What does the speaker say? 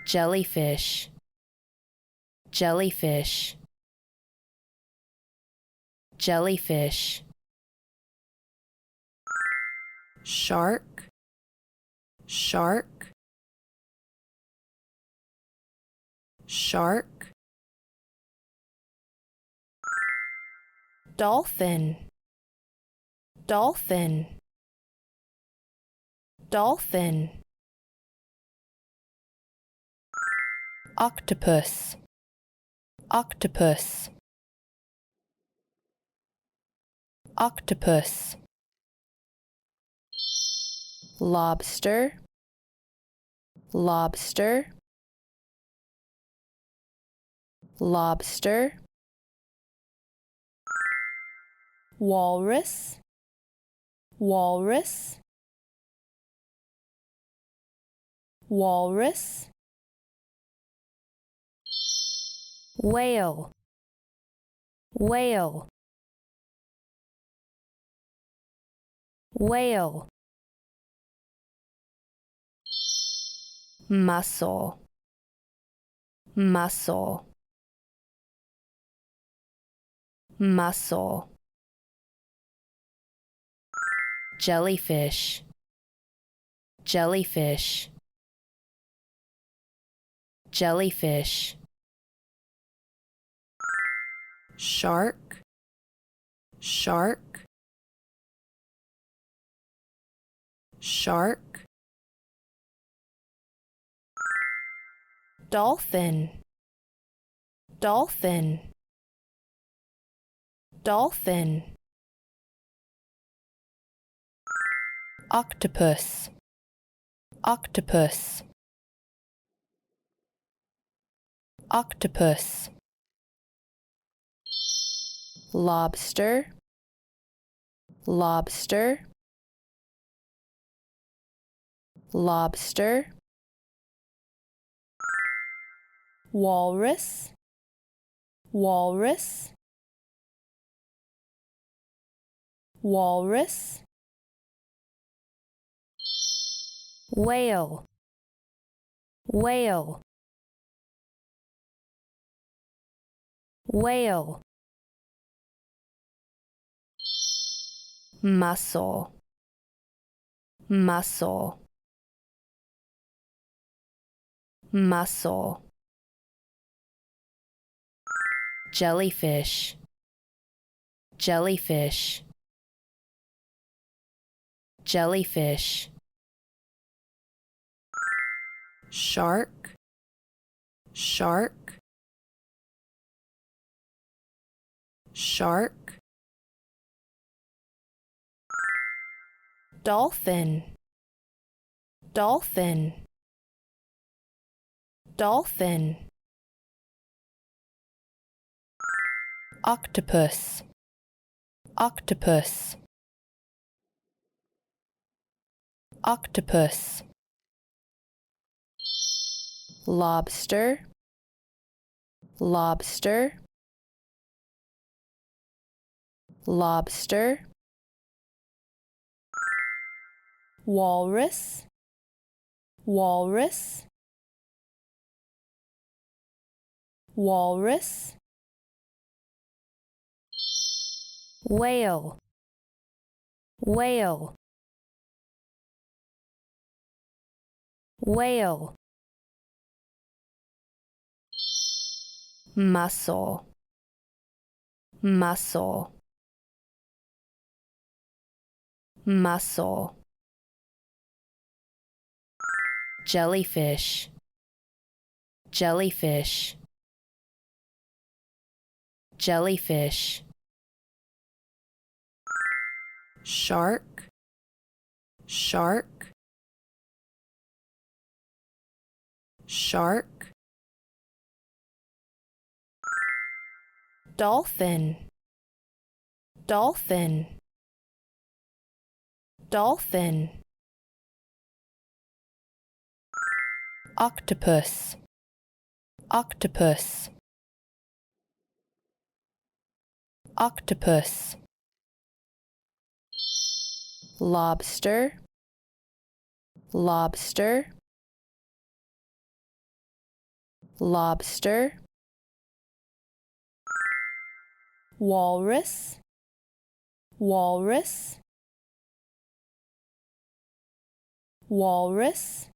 jellyfish, jellyfish, jellyfish. Shark, shark, shark. Dolphin, dolphin, dolphin. Octopus, octopus, octopus. Lobster, lobster, lobster. Walrus, walrus, walrus. Whale, whale, whale. Mussel, mussel, mussel. Jellyfish, jellyfish, jellyfish. Shark, shark, shark. Dolphin, dolphin, dolphin. Octopus, octopus, octopus. Lobster, lobster, lobster. Walrus, walrus, walrus. Whale, whale, whale. Mussel, mussel, mussel. Jellyfish, jellyfish, jellyfish. Shark, shark, shark. Dolphin, dolphin, dolphin. Octopus, octopus, octopus. Lobster, lobster, lobster. Walrus, walrus, walrus. Whale, whale, whale. Mussel, mussel, mussel. Jellyfish, jellyfish, jellyfish. Shark, shark, shark. Dolphin, dolphin, dolphin. Octopus, octopus, octopus. Lobster, lobster, lobster, walrus, walrus, walrus.